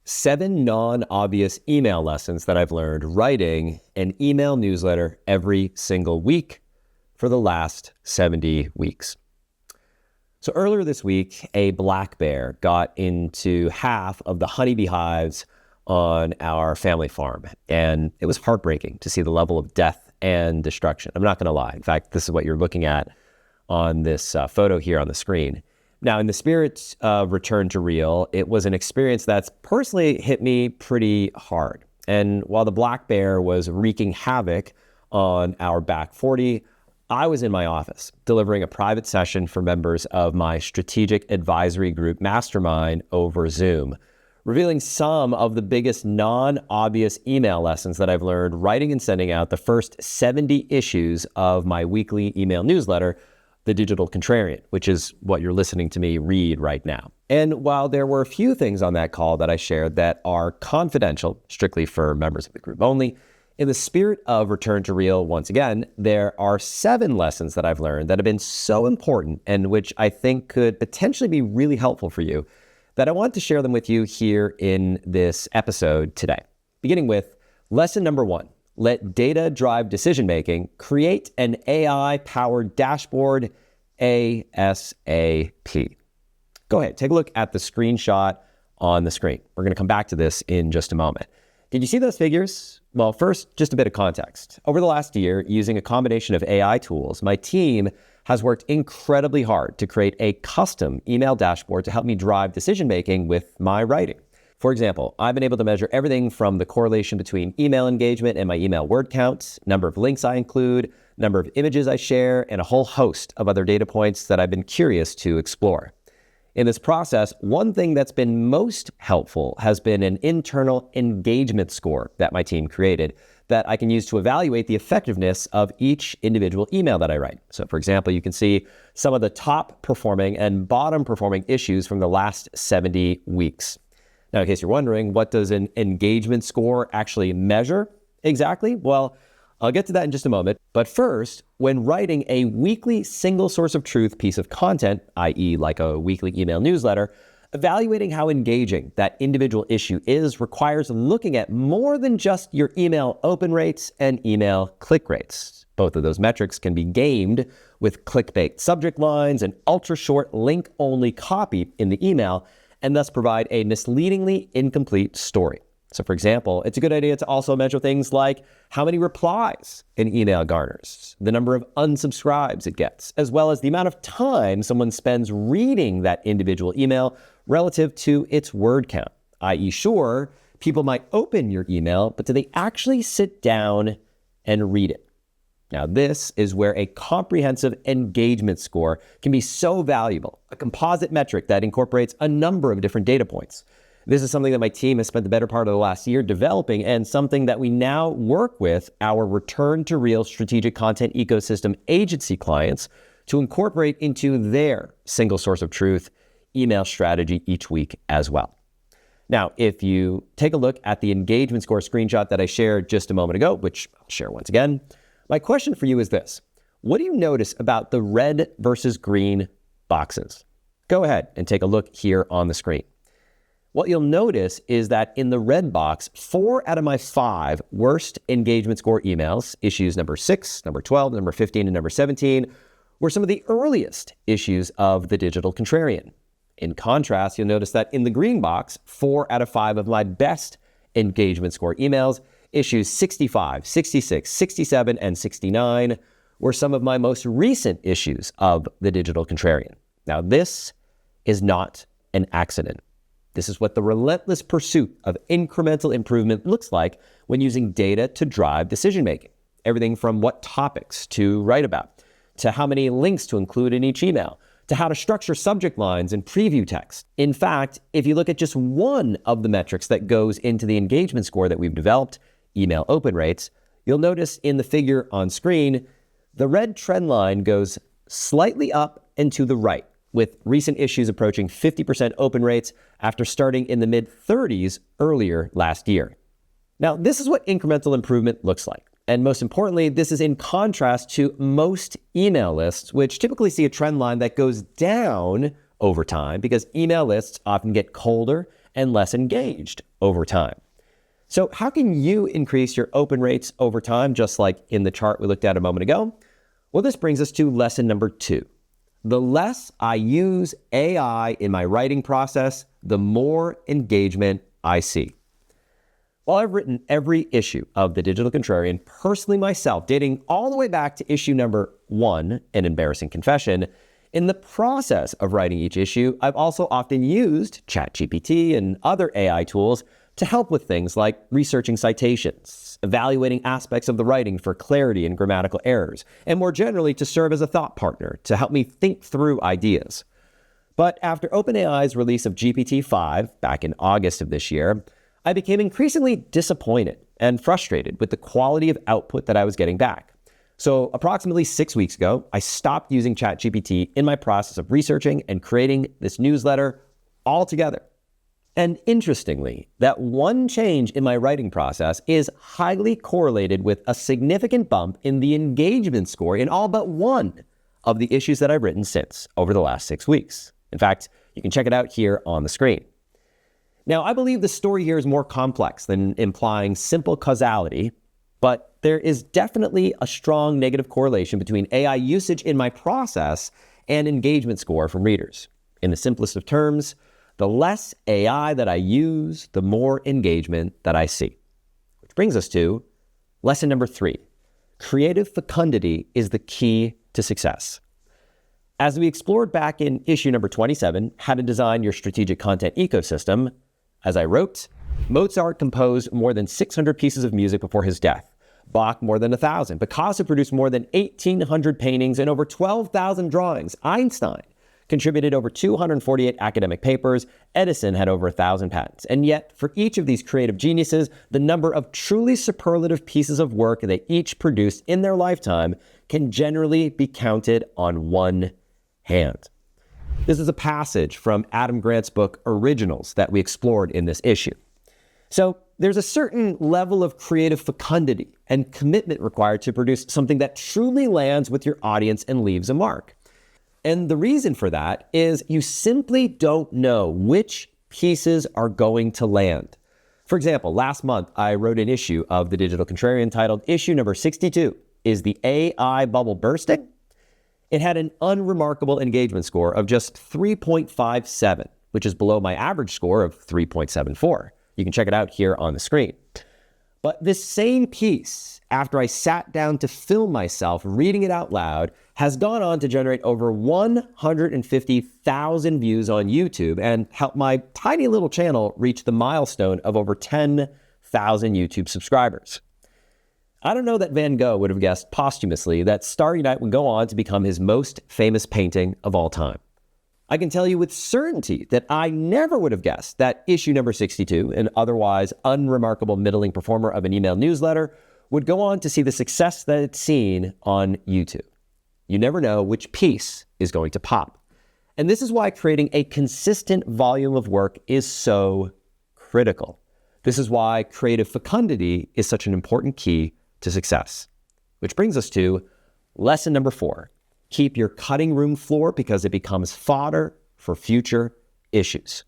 7 non-obvious email lessons that I've learned writing an email newsletter every single week for the last 70 weeks. So earlier this week, a black bear got into half of the honeybee hives on our family farm, and it was heartbreaking to see the level of death and destruction. I'm not going to lie. In fact, this is what you're looking at on this photo here on the screen. Now, in the spirit of return to real, it was an experience that's personally hit me pretty hard. And while the black bear was wreaking havoc on our back 40, I was in my office delivering a private session for members of my strategic advisory group mastermind over Zoom, revealing some of the biggest non-obvious email lessons that I've learned writing and sending out the first 70 issues of my weekly email newsletter, The Digital Contrarian, which is what you're listening to me read right now. And while there were a few things on that call that I shared that are confidential, strictly for members of the group only, in the spirit of return to real, once again, there are 7 lessons that I've learned that have been so important and which I think could potentially be really helpful for you that I want to share them with you here in this episode today. Beginning with lesson number 1. Let data drive decision-making. Create an AI-powered dashboard ASAP. Go ahead, take a look at the screenshot on the screen. We're going to come back to this in just a moment. Did you see those figures? Well, first, just a bit of context. Over the last year, using a combination of AI tools, my team has worked incredibly hard to create a custom email dashboard to help me drive decision-making with my writing. For example, I've been able to measure everything from the correlation between email engagement and my email word count, number of links I include, number of images I share, and a whole host of other data points that I've been curious to explore. In this process, one thing that's been most helpful has been an internal engagement score that my team created that I can use to evaluate the effectiveness of each individual email that I write. So for example, you can see some of the top performing and bottom performing issues from the last 70 weeks. Now, in case you're wondering, what does an engagement score actually measure exactly? Well, I'll get to that in just a moment. But first, when writing a weekly single source of truth piece of content, i.e. like a weekly email newsletter, evaluating how engaging that individual issue is requires looking at more than just your email open rates and email click rates. Both of those metrics can be gamed with clickbait subject lines and ultra-short link-only copy in the email, and thus provide a misleadingly incomplete story. So for example, it's a good idea to also measure things like how many replies an email garners, the number of unsubscribes it gets, as well as the amount of time someone spends reading that individual email relative to its word count, i.e. sure, people might open your email, but do they actually sit down and read it? Now, this is where a comprehensive engagement score can be so valuable, a composite metric that incorporates a number of different data points. This is something that my team has spent the better part of the last year developing, and something that we now work with our return to real strategic content ecosystem agency clients to incorporate into their single source of truth email strategy each week as well. Now, if you take a look at the engagement score screenshot that I shared just a moment ago, which I'll share once again, my question for you is this: what do you notice about the red versus green boxes? Go ahead and take a look here on the screen. What you'll notice is that in the red box, 4 out of my 5 worst engagement score emails, issues number 6, number 12, number 15, and number 17, were some of the earliest issues of The Digital Contrarian. In contrast, you'll notice that in the green box, 4 out of 5 of my best engagement score emails, issues 65, 66, 67, and 69, were some of my most recent issues of The Digital Contrarian. Now, this is not an accident. This is what the relentless pursuit of incremental improvement looks like when using data to drive decision-making. Everything from what topics to write about, to how many links to include in each email, to how to structure subject lines and preview text. In fact, if you look at just one of the metrics that goes into the engagement score that we've developed, email open rates, you'll notice in the figure on screen, the red trend line goes slightly up and to the right, with recent issues approaching 50% open rates after starting in the mid-30s earlier last year. Now, this is what incremental improvement looks like. And most importantly, this is in contrast to most email lists, which typically see a trend line that goes down over time because email lists often get colder and less engaged over time. So how can you increase your open rates over time, just like in the chart we looked at a moment ago? Well, this brings us to lesson number 2. The less I use AI in my writing process, the more engagement I see. While I've written every issue of the Digital Contrarian personally myself, dating all the way back to issue number 1, An Embarrassing Confession, in the process of writing each issue, I've also often used ChatGPT and other AI tools to help with things like researching citations, evaluating aspects of the writing for clarity and grammatical errors, and more generally to serve as a thought partner to help me think through ideas. But after OpenAI's release of GPT-5 back in August of this year, I became increasingly disappointed and frustrated with the quality of output that I was getting back. So approximately 6 weeks ago, I stopped using ChatGPT in my process of researching and creating this newsletter altogether. And interestingly, that one change in my writing process is highly correlated with a significant bump in the engagement score in all but one of the issues that I've written since over the last 6 weeks. In fact, you can check it out here on the screen. Now, I believe the story here is more complex than implying simple causality, but there is definitely a strong negative correlation between AI usage in my process and engagement score from readers. In the simplest of terms, the less AI that I use, the more engagement that I see. Which brings us to lesson number 3. Creative fecundity is the key to success. As we explored back in issue number 27, how to design your strategic content ecosystem, as I wrote, Mozart composed more than 600 pieces of music before his death. Bach more than 1,000. Picasso produced more than 1,800 paintings and over 12,000 drawings. Einstein contributed over 248 academic papers. Edison had over 1,000 patents. And yet, for each of these creative geniuses, the number of truly superlative pieces of work they each produced in their lifetime can generally be counted on one hand. This is a passage from Adam Grant's book, Originals, that we explored in this issue. So there's a certain level of creative fecundity and commitment required to produce something that truly lands with your audience and leaves a mark. And the reason for that is you simply don't know which pieces are going to land. For example, last month, I wrote an issue of the Digital Contrarian titled issue number 62, Is the AI Bubble Bursting? It had an unremarkable engagement score of just 3.57, which is below my average score of 3.74. You can check it out here on the screen. But this same piece, after I sat down to film myself reading it out loud, has gone on to generate over 150,000 views on YouTube and help my tiny little channel reach the milestone of over 10,000 YouTube subscribers. I don't know that Van Gogh would have guessed posthumously that Starry Night would go on to become his most famous painting of all time. I can tell you with certainty that I never would have guessed that issue number 62, an otherwise unremarkable middling performer of an email newsletter, would go on to see the success that it's seen on YouTube. You never know which piece is going to pop. And this is why creating a consistent volume of work is so critical. This is why creative fecundity is such an important key to success. Which brings us to lesson number 4. Keep your cutting room floor because it becomes fodder for future issues.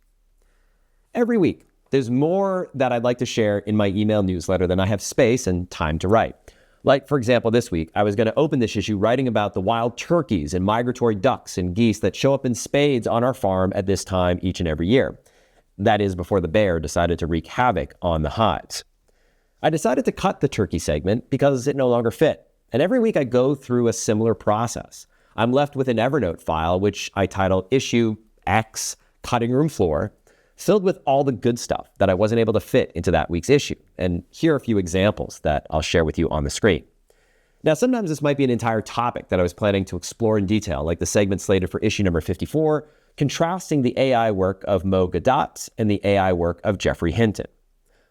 Every week, there's more that I'd like to share in my email newsletter than I have space and time to write. Like, for example, this week, I was going to open this issue writing about the wild turkeys and migratory ducks and geese that show up in spades on our farm at this time each and every year. That is before the bear decided to wreak havoc on the hives. I decided to cut the turkey segment because it no longer fit. And every week I go through a similar process. I'm left with an Evernote file, which I title Issue X Cutting Room Floor, filled with all the good stuff that I wasn't able to fit into that week's issue. And here are a few examples that I'll share with you on the screen. Now, sometimes this might be an entire topic that I was planning to explore in detail, like the segment slated for issue number 54, contrasting the AI work of Mo Gadat and the AI work of Jeffrey Hinton.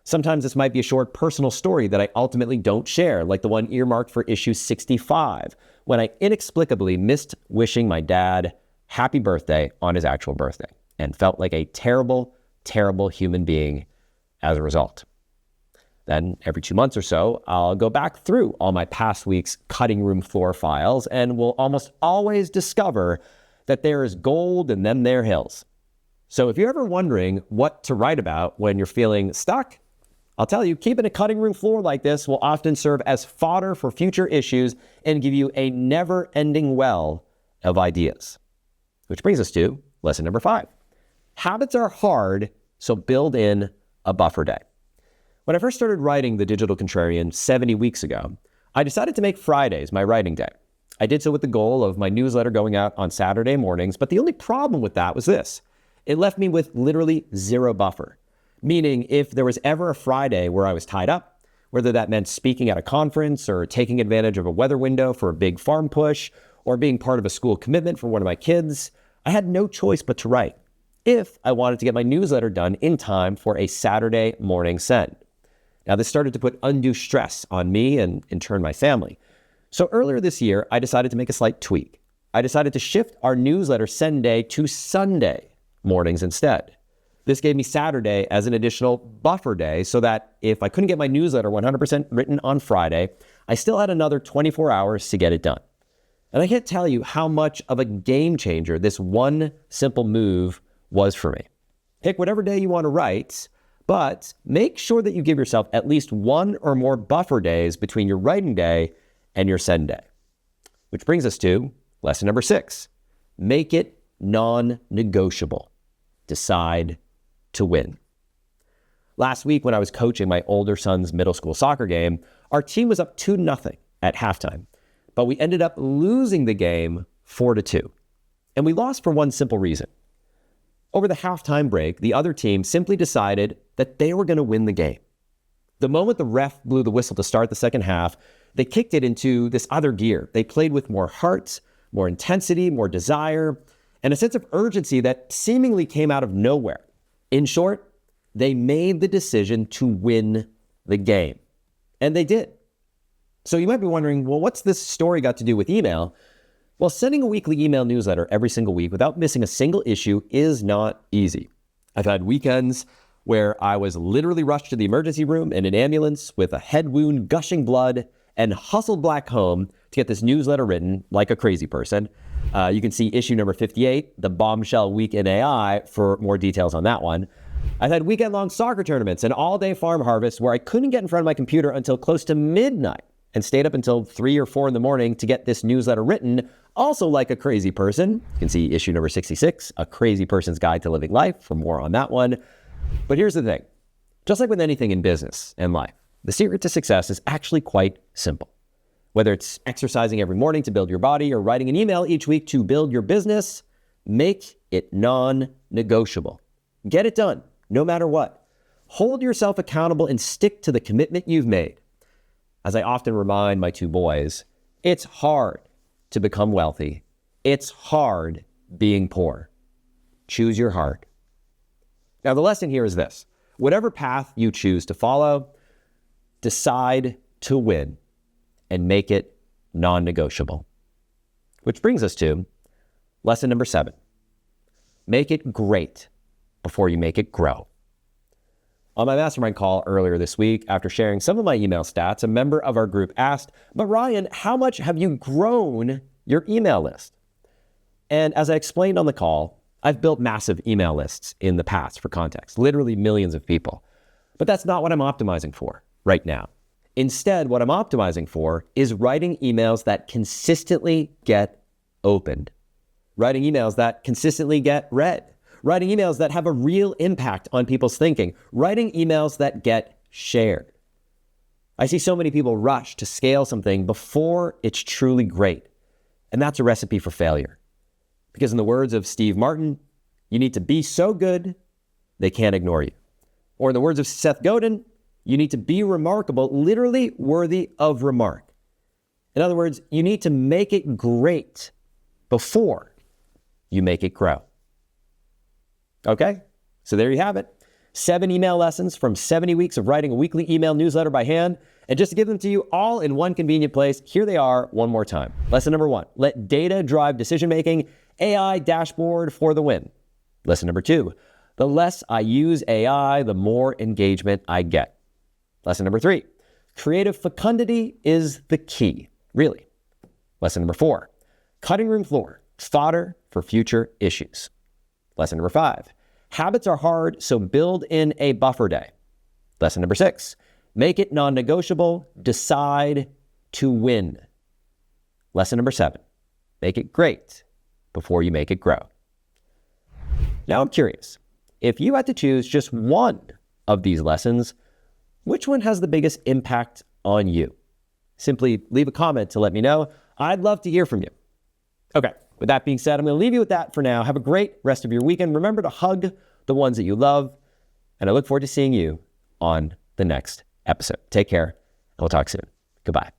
Sometimes this might be a short personal story that I ultimately don't share, like the one earmarked for issue 65, when I inexplicably missed wishing my dad happy birthday on his actual birthday and felt like a terrible, terrible human being as a result. Then every 2 months or so, I'll go back through all my past week's cutting room floor files and will almost always discover that there is gold in them there hills. So if you're ever wondering what to write about when you're feeling stuck, I'll tell you, keeping a cutting room floor like this will often serve as fodder for future issues and give you a never-ending well of ideas. Which brings us to lesson number 5. Habits are hard, so build in a buffer day. When I first started writing The Digital Contrarian 70 weeks ago, I decided to make Fridays my writing day. I did so with the goal of my newsletter going out on Saturday mornings, but the only problem with that was this. It left me with literally zero buffer. Meaning if there was ever a Friday where I was tied up, whether that meant speaking at a conference or taking advantage of a weather window for a big farm push or being part of a school commitment for one of my kids, I had no choice but to write if I wanted to get my newsletter done in time for a Saturday morning send. Now, this started to put undue stress on me and in turn my family. So earlier this year, I decided to make a slight tweak. I decided to shift our newsletter send day to Sunday mornings instead. This gave me Saturday as an additional buffer day so that if I couldn't get my newsletter 100% written on Friday, I still had another 24 hours to get it done. And I can't tell you how much of a game changer this one simple move was for me. Pick whatever day you want to write, but make sure that you give yourself at least one or more buffer days between your writing day and your send day. Which brings us to lesson number 6. Make it non-negotiable. Decide to win. Last week when I was coaching my older son's middle school soccer game, our team was up 2-0 at halftime, but we ended up losing the game 4-2. And we lost for one simple reason. Over the halftime break, the other team simply decided that they were going to win the game. The moment the ref blew the whistle to start the second half, they kicked it into this other gear. They played with more heart, more intensity, more desire, and a sense of urgency that seemingly came out of nowhere. In short, they made the decision to win the game. And they did. So you might be wondering, well, what's this story got to do with email? Well, sending a weekly email newsletter every single week without missing a single issue is not easy. I've had weekends where I was literally rushed to the emergency room in an ambulance with a head wound, gushing blood, and hustled back home to get this newsletter written like a crazy person. You can see issue number 58, the bombshell week in AI, for more details on that one. I've had weekend-long soccer tournaments and all-day farm harvests where I couldn't get in front of my computer until close to midnight and stayed up until 3 or 4 in the morning to get this newsletter written, also like a crazy person. You can see issue number 66, A Crazy Person's Guide to Living Life, for more on that one. But here's the thing. Just like with anything in business and life, the secret to success is actually quite simple. Whether it's exercising every morning to build your body or writing an email each week to build your business, make it non-negotiable. Get it done, no matter what. Hold yourself accountable and stick to the commitment you've made. As I often remind my 2 boys, it's hard to become wealthy. It's hard being poor. Choose your heart. Now, the lesson here is this. Whatever path you choose to follow, decide to win and make it non-negotiable. Which brings us to lesson number 7. Make it great before you make it grow. On my mastermind call earlier this week, after sharing some of my email stats, a member of our group asked, "But Ryan, how much have you grown your email list?" And as I explained on the call, I've built massive email lists in the past for context, literally millions of people. But that's not what I'm optimizing for right now. Instead, what I'm optimizing for is writing emails that consistently get opened, writing emails that consistently get read, writing emails that have a real impact on people's thinking, writing emails that get shared. I see so many people rush to scale something before it's truly great. And that's a recipe for failure. Because in the words of Steve Martin, you need to be so good, they can't ignore you. Or in the words of Seth Godin, you need to be remarkable, literally worthy of remark. In other words, you need to make it great before you make it grow. Okay, so there you have it. 7 email lessons from 70 weeks of writing a weekly email newsletter by hand. And just to give them to you all in one convenient place, here they are one more time. Lesson number 1, let data drive decision-making, AI dashboard for the win. Lesson number 2, the less I use AI, the more engagement I get. Lesson number 3, creative fecundity is the key, really. Lesson number 4, cutting room floor, fodder for future issues. Lesson number 5, Habits are hard, so build in a buffer day. Lesson number 6, make it non-negotiable, decide to win. Lesson number 7, make it great before you make it grow. Now I'm curious, if you had to choose just one of these lessons, which one has the biggest impact on you? Simply leave a comment to let me know. I'd love to hear from you. Okay, with that being said, I'm going to leave you with that for now. Have a great rest of your weekend. Remember to hug the ones that you love, and I look forward to seeing you on the next episode. Take care, and we'll talk soon. Goodbye.